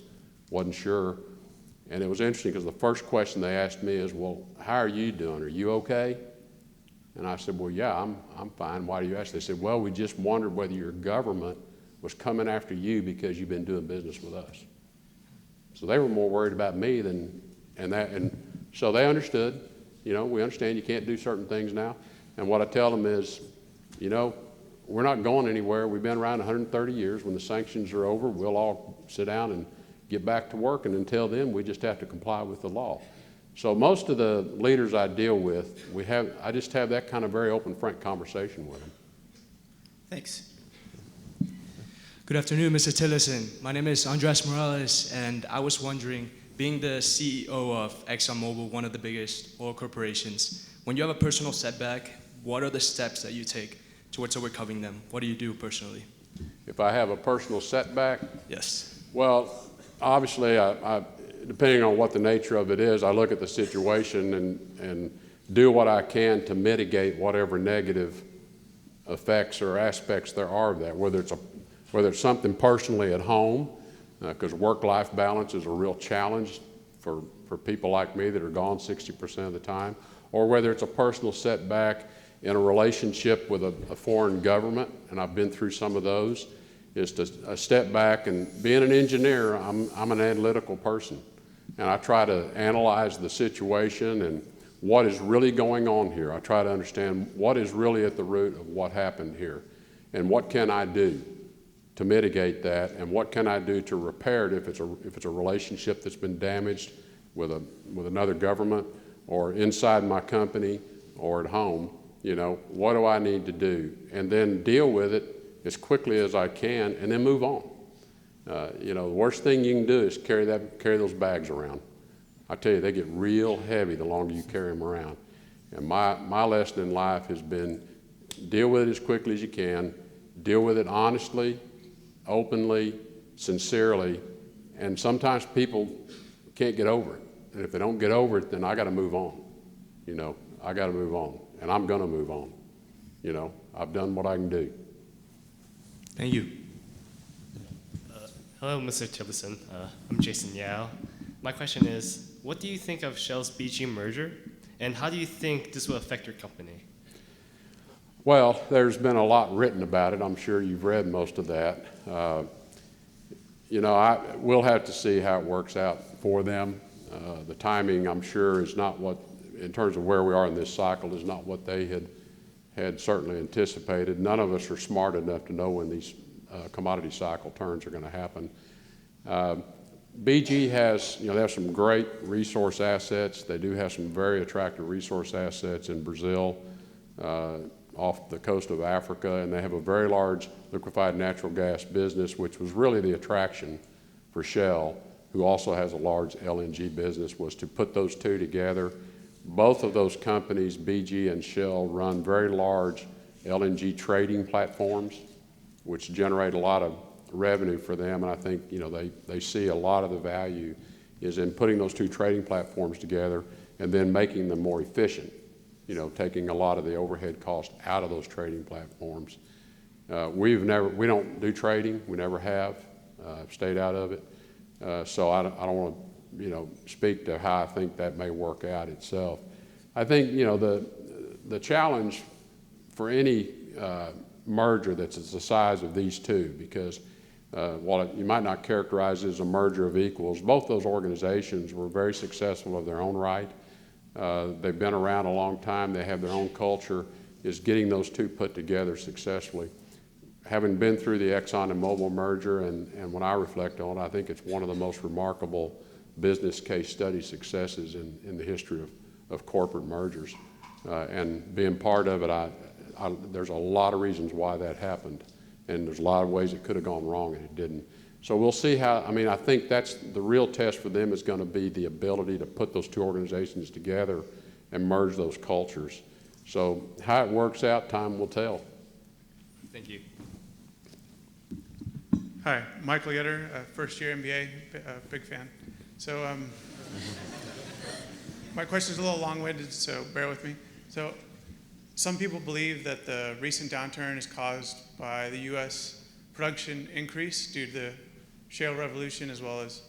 wasn't sure. And it was interesting because the first question they asked me is, well, how are you doing? Are you okay? And I said, well, yeah, I'm fine. Why do you ask? They said, well, we just wondered whether your government was coming after you because you've been doing business with us. So they were more worried about me and so they understood, we understand you can't do certain things now. And what I tell them is, we're not going anywhere. We've been around 130 years. When the sanctions are over, we'll all sit down and get back to work. And until then, we just have to comply with the law. So most of the leaders I deal with, I just have that kind of very open, frank conversation with them. Thanks. Good afternoon, Mr. Tillerson. My name is Andres Morales, and I was wondering, being the CEO of ExxonMobil, one of the biggest oil corporations, when you have a personal setback, what are the steps that you take towards overcoming them? What do you do personally? If I have a personal setback? Yes. Well, obviously, I depending on what the nature of it is, I look at the situation and do what I can to mitigate whatever negative effects or aspects there are of that, whether it's something personally at home, because work-life balance is a real challenge for people like me that are gone 60% of the time, or whether it's a personal setback in a relationship with a foreign government, and I've been through some of those, is to step back. And being an engineer, I'm an analytical person, and I try to analyze the situation and what is really going on here. I try to understand what is really at the root of what happened here, and what can I do to mitigate that, and what can I do to repair it if it's a relationship that's been damaged with another government or inside my company or at home. What do I need to do? And then deal with it as quickly as I can, and then move on. The worst thing you can do is carry those bags around. I tell you, they get real heavy the longer you carry them around. And my lesson in life has been deal with it as quickly as you can, deal with it honestly, openly, sincerely, and sometimes people can't get over it. And if they don't get over it, then I got to move on. I got to move on, and I'm going to move on. I've done what I can do. Thank you. Hello, Mr. Tillerson. I'm Jason Yao. My question is, what do you think of Shell's BG merger, and how do you think this will affect your company? Well, there's been a lot written about it. I'm sure you've read most of that. We'll have to see how it works out for them. The timing, I'm sure, is not what, in terms of where we are in this cycle, is not what they had certainly anticipated. None of us are smart enough to know when these commodity cycle turns are going to happen. BG has, they have some great resource assets. They do have some very attractive resource assets in Brazil, off the coast of Africa, and they have a very large liquefied natural gas business, which was really the attraction for Shell, who also has a large LNG business, was to put those two together. Both of those companies, BG and Shell, run very large LNG trading platforms, which generate a lot of revenue for them, and I think they see a lot of the value is in putting those two trading platforms together and then making them more efficient, taking a lot of the overhead cost out of those trading platforms. We don't do trading, we never have, stayed out of it, so I don't want to speak to how I think that may work out itself. I think the challenge for any merger that's the size of these two, because while you might not characterize it as a merger of equals, both those organizations were very successful of their own right. They've been around a long time. They have their own culture. Is getting those two put together successfully. Having been through the Exxon and Mobil merger, and when I reflect on it, I think it's one of the most remarkable business case study successes in the history of corporate mergers. And being part of it, there's a lot of reasons why that happened. And there's a lot of ways it could have gone wrong and it didn't. So we'll see how, I think that's the real test for them, is going to be the ability to put those two organizations together and merge those cultures. So how it works out, time will tell. Thank you. Hi, Michael Yetter, first year MBA, big fan. So my question is a little long-winded, so bear with me. So some people believe that the recent downturn is caused by the U.S. production increase due to the shale revolution, as well as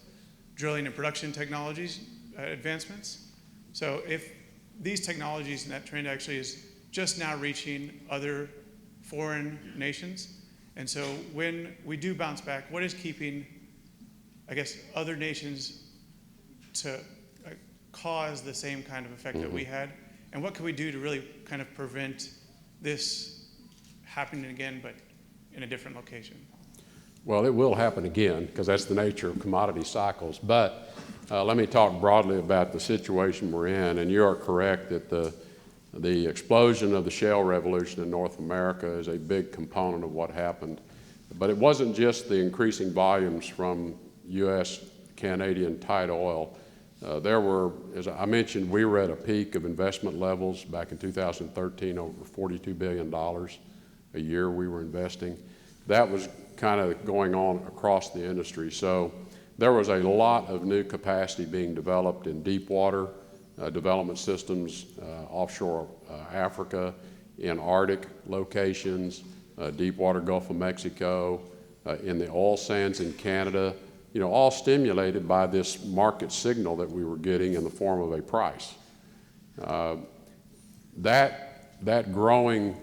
drilling and production technologies advancements. So if these technologies and that trend actually is just now reaching other foreign nations, And so when we do bounce back, what is keeping, I guess, other nations to cause the same kind of effect that we had? And what can we do to really kind of prevent this happening again, but in a different location? Well, it will happen again because that's the nature of commodity cycles. But let me talk broadly about the situation we're in. And you are correct that the explosion of the shale revolution in North America is a big component of what happened. But it wasn't just the increasing volumes from U.S. Canadian tight oil. There were, as I mentioned, we were at a peak of investment levels back in 2013, over $42 billion a year we were investing. That was kind of going on across the industry. So there was a lot of new capacity being developed in deep water development systems, offshore Africa, in Arctic locations, deep water Gulf of Mexico, in the oil sands in Canada, you know, all stimulated by this market signal that we were getting in the form of a price. That growing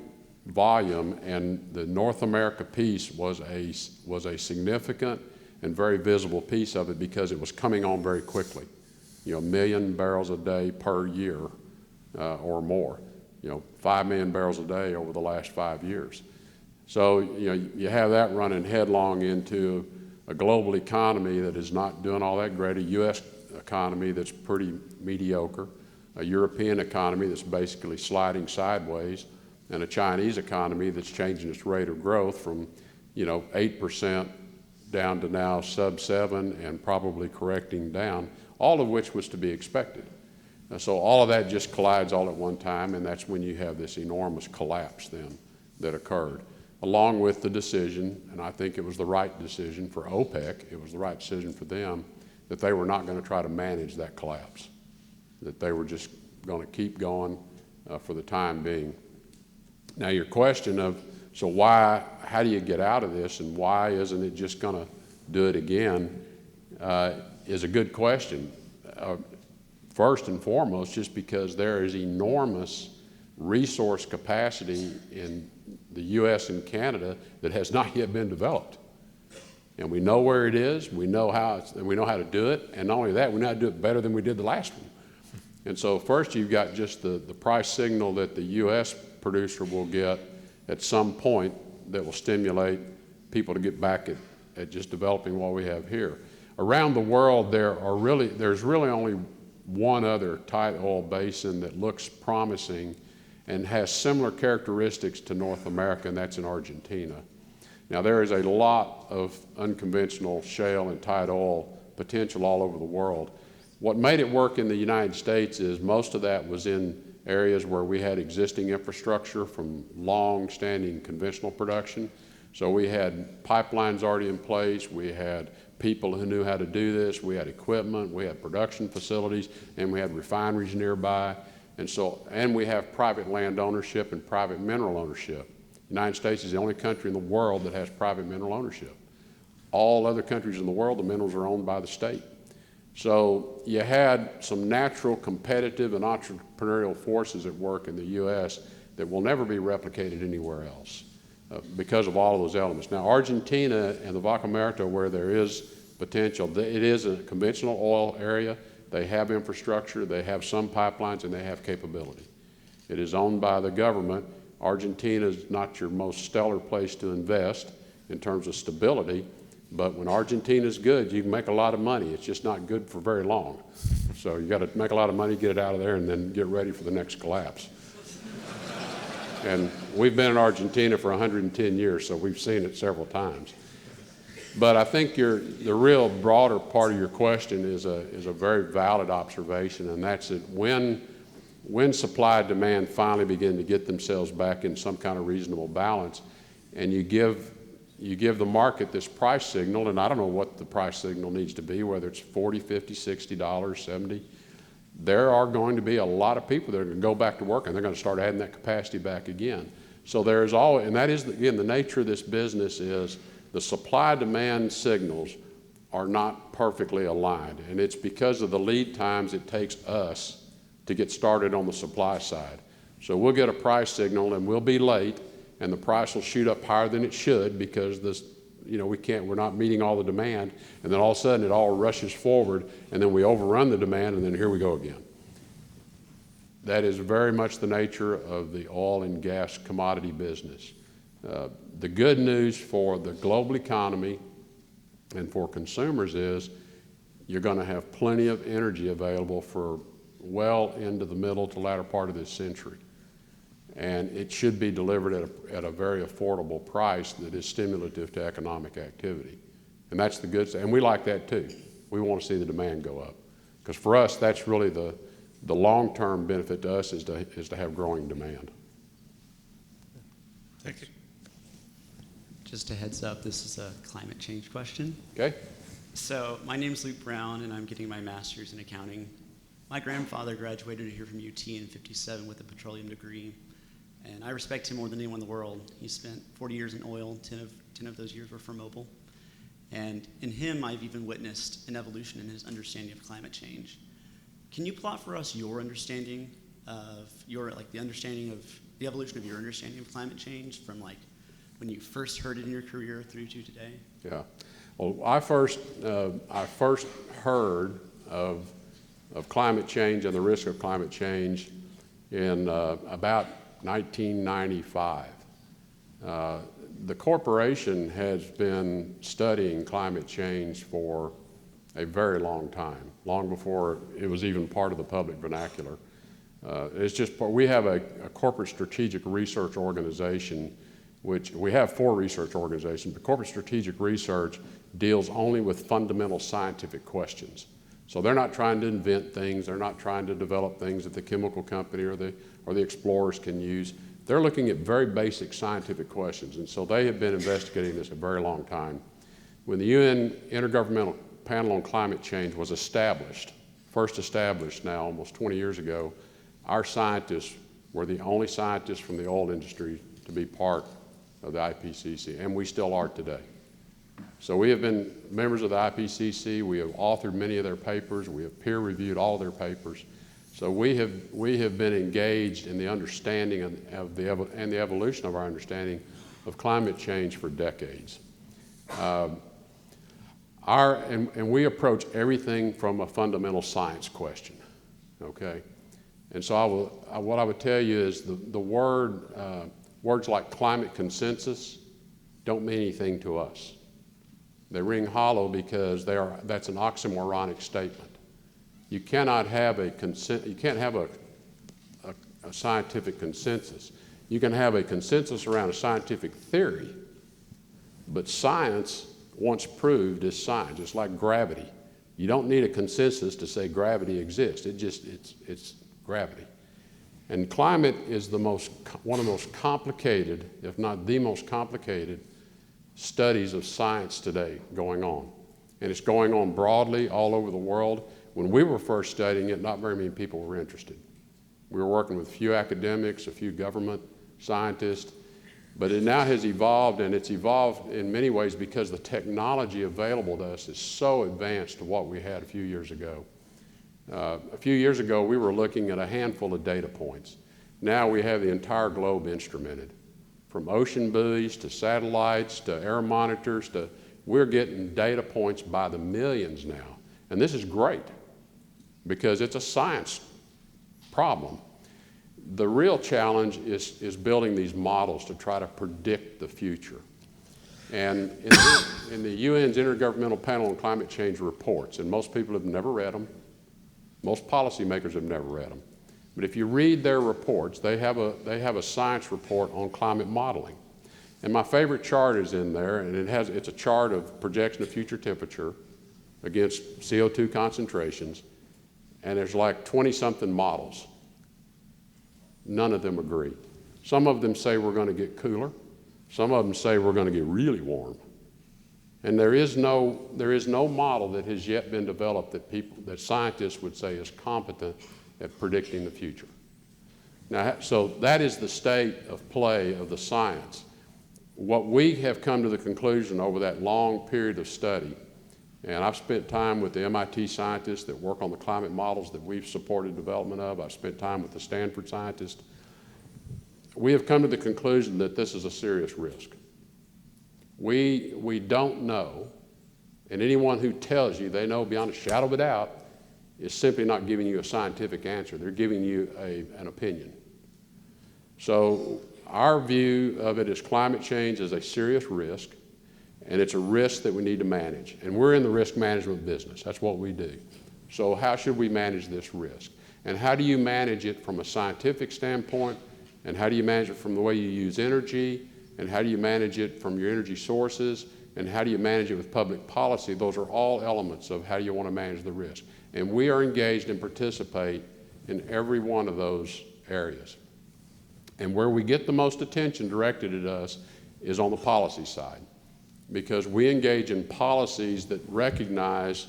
volume and the North America piece was a significant and very visible piece of it because it was coming on very quickly. You know, 1 million barrels a day per year or more. You know, 5 million barrels a day over the last 5 years. So, you know, you have that running headlong into a global economy that is not doing all that great, a U.S. economy that's pretty mediocre, a European economy that's basically sliding sideways, and a Chinese economy that's changing its rate of growth from, you know, 8% down to now sub-7 and probably correcting down, all of which was to be expected. So all of that just collides all at one time, and that's when you have this enormous collapse then that occurred, along with the decision, and I think it was the right decision for OPEC, it was the right decision for them, that they were not going to try to manage that collapse, that they were just going to keep going for the time being. Now your question of, so how do you get out of this and why isn't it just going to do it again is a good question. First and foremost, just because there is enormous resource capacity in the U.S. and Canada that has not yet been developed. And we know where it is, we know how to do it, and not only that, we know how to do it better than we did the last one. And so first you've got just the price signal that the U.S. producer will get at some point that will stimulate people to get back at just developing what we have here. Around the world, there's really only one other tight oil basin that looks promising and has similar characteristics to North America, and that's in Argentina. Now, there is a lot of unconventional shale and tight oil potential all over the world. What made it work in the United States is most of that was in areas where we had existing infrastructure from long-standing conventional production. So we had pipelines already in place, we had people who knew how to do this, we had equipment, we had production facilities, and we had refineries nearby. And we have private land ownership and private mineral ownership. The United States is the only country in the world that has private mineral ownership. All other countries in the world, the minerals are owned by the state. So you had some natural competitive and entrepreneurial forces at work in the U.S. that will never be replicated anywhere else because of all of those elements. Now, Argentina and the Vaca Muerta, where there is potential, it is a conventional oil area. They have infrastructure, they have some pipelines, and they have capability. It is owned by the government. Argentina is not your most stellar place to invest in terms of stability, but when Argentina is good, you can make a lot of money. It's just not good for very long. So you got to make a lot of money, get it out of there, and then get ready for the next collapse. And we've been in Argentina for 110 years, so we've seen it several times. But I think the real broader part of your question is a very valid observation, and that's that when supply and demand finally begin to get themselves back in some kind of reasonable balance, and you give the market this price signal, and I don't know what the price signal needs to be, whether it's $40, $50, $60, $70, there are going to be a lot of people that are going to go back to work, and they're going to start adding that capacity back again. So there's always, and that is, again, the nature of this business is the supply-demand signals are not perfectly aligned, and it's because of the lead times it takes us to get started on the supply side. So we'll get a price signal, and we'll be late, and the price will shoot up higher than it should because this, we're not meeting all the demand, and then all of a sudden it all rushes forward, and then we overrun the demand, and then here we go again. That is very much the nature of the oil and gas commodity business. The good news for the global economy and for consumers is you're going to have plenty of energy available for well into the middle to latter part of this century. And it should be delivered at a very affordable price that is stimulative to economic activity. And that's the good stuff. And we like that too. We want to see the demand go up. Because for us, that's really the long-term benefit to us is to have growing demand. Thank you. Just a heads up, this is a climate change question. Okay. So my name is Luke Brown, and I'm getting my master's in accounting. My grandfather graduated here from UT in '57 with a petroleum degree, and I respect him more than anyone in the world. He spent 40 years in oil, 10 of those years were for Mobil. And in him, I've even witnessed an evolution in his understanding of climate change. Can you plot for us your understanding of the evolution of your understanding of climate change from when you first heard it in your career through to today? Yeah. Well, I first heard of climate change and the risk of climate change in about 1995. The corporation has been studying climate change for a very long time, long before it was even part of the public vernacular. We have a corporate strategic research organization, which we have 4 research organizations, but corporate strategic research deals only with fundamental scientific questions. So they're not trying to invent things, they're not trying to develop things that the chemical company or the explorers can use. They're looking at very basic scientific questions, and so they have been investigating this a very long time. When the UN Intergovernmental Panel on Climate Change was first established now almost 20 years ago, our scientists were the only scientists from the oil industry to be part of the IPCC, and we still are today. So we have been members of the IPCC, we have authored many of their papers, we have peer-reviewed all their papers. So we have been engaged in the understanding and the evolution of our understanding of climate change for decades. And we approach everything from a fundamental science question, okay? And so what I would tell you is the words like climate consensus don't mean anything to us. They ring hollow because that's an oxymoronic statement. You cannot have a scientific consensus. You can have a consensus around a scientific theory, but science, once proved, is science. It's like gravity. You don't need a consensus to say gravity exists. It's gravity. And climate is one of the most complicated, if not the most complicated, studies of science today going on. And it's going on broadly all over the world. When we were first studying it, not very many people were interested. We were working with a few academics, a few government scientists, but it now has evolved, and it's evolved in many ways because the technology available to us is so advanced to what we had a few years ago. A few years ago, we were looking at a handful of data points. Now we have the entire globe instrumented. From ocean buoys to satellites to air monitors we're getting data points by the millions now. And this is great because it's a science problem. The real challenge is building these models to try to predict the future. And in the UN's Intergovernmental Panel on Climate Change reports, and most people have never read them, most policymakers have never read them, but if you read their reports, they have a science report on climate modeling. And my favorite chart is in there, and it's a chart of projection of future temperature against CO2 concentrations, and there's like 20-something models. None of them agree. Some of them say we're going to get cooler. Some of them say we're going to get really warm. And there is no model that has yet been developed that scientists would say is competent at predicting the future. Now, so that is the state of play of the science. What we have come to the conclusion over that long period of study, and I've spent time with the MIT scientists that work on the climate models that we've supported development of. I've spent time with the Stanford scientists. we have come to the conclusion that this is a serious risk. We don't know, and anyone who tells you they know beyond a shadow of a doubt is simply not giving you a scientific answer. They're giving you an opinion. So our view of it is climate change is a serious risk, and it's a risk that we need to manage. And we're in the risk management business. That's what we do. So how should we manage this risk? And how do you manage it from a scientific standpoint? And how do you manage it from the way you use energy? And how do you manage it from your energy sources? And how do you manage it with public policy? Those are all elements of how you want to manage the risk. And we are engaged and participate in every one of those areas. And where we get the most attention directed at us is on the policy side, because we engage in policies that recognize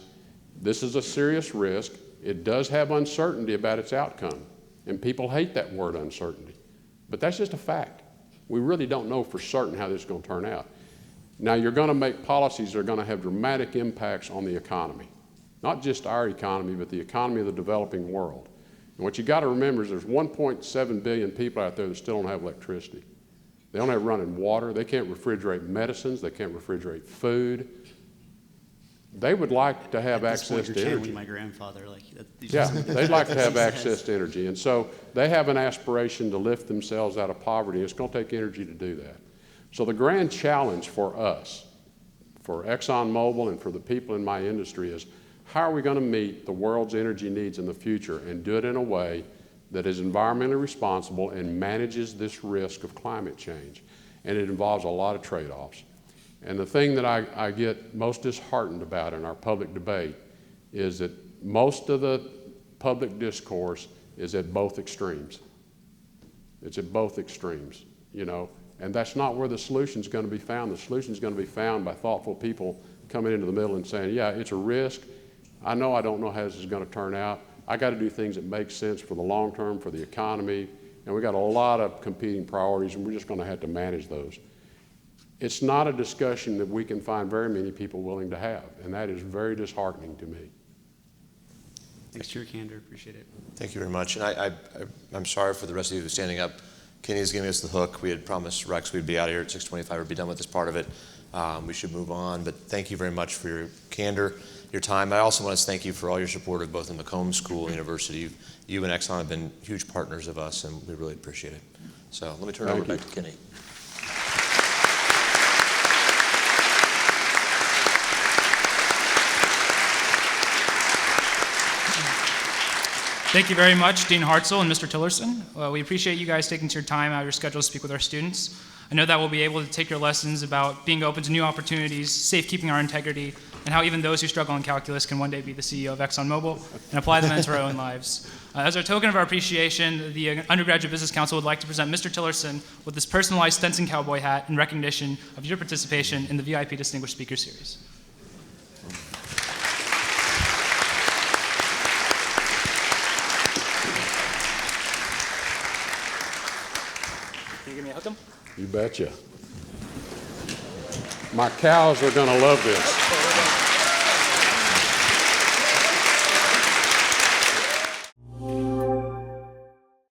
this is a serious risk. It does have uncertainty about its outcome, and people hate that word uncertainty. But that's just a fact. We really don't know for certain how this is going to turn out. Now, you're going to make policies that are going to have dramatic impacts on the economy, not just our economy, but the economy of the developing world. And what you got to remember is there's 1.7 billion people out there that still don't have electricity. They don't have running water. They can't refrigerate medicines. They can't refrigerate food. They would like to have access to energy. My grandfather, like, yeah, they'd like to have access to energy. And so they have an aspiration to lift themselves out of poverty. It's going to take energy to do that. So the grand challenge for us, for ExxonMobil and for the people in my industry is, how are we going to meet the world's energy needs in the future and do it in a way that is environmentally responsible and manages this risk of climate change? And it involves a lot of trade-offs. And the thing that I get most disheartened about in our public debate is that most of the public discourse is at both extremes. It's at both extremes, you know, and that's not where the solution is going to be found. The solution is going to be found by thoughtful people coming into the middle and saying, yeah, it's a risk. I don't know how this is going to turn out. I got to do things that make sense for the long term, for the economy, and we got a lot of competing priorities, and we're just going to have to manage those. It's not a discussion that we can find very many people willing to have, and that is very disheartening to me. Thanks to your candor, appreciate it. Thank you very much. And I'm sorry for the rest of you standing up. Kenny's giving us the hook. We had promised Rex we'd be out of here at 6:25. We'd be done with this part of it. We should move on, but thank you very much for your candor, your time. I also want to thank you for all your support of both the Macomb School and University. You and Exxon have been huge partners of us, and we really appreciate it. So let me turn it over back to Kenny. Thank you very much, Dean Hartzell and Mr. Tillerson. We appreciate you guys taking your time out of your schedule to speak with our students. I know that we'll be able to take your lessons about being open to new opportunities, safekeeping our integrity, and how even those who struggle in calculus can one day be the CEO of ExxonMobil and apply them into our own lives. As a token of our appreciation, the Undergraduate Business Council would like to present Mr. Tillerson with this personalized Stetson cowboy hat in recognition of your participation in the VIP Distinguished Speaker Series. Can you give me a hook 'em? You betcha. My cows are going to love this.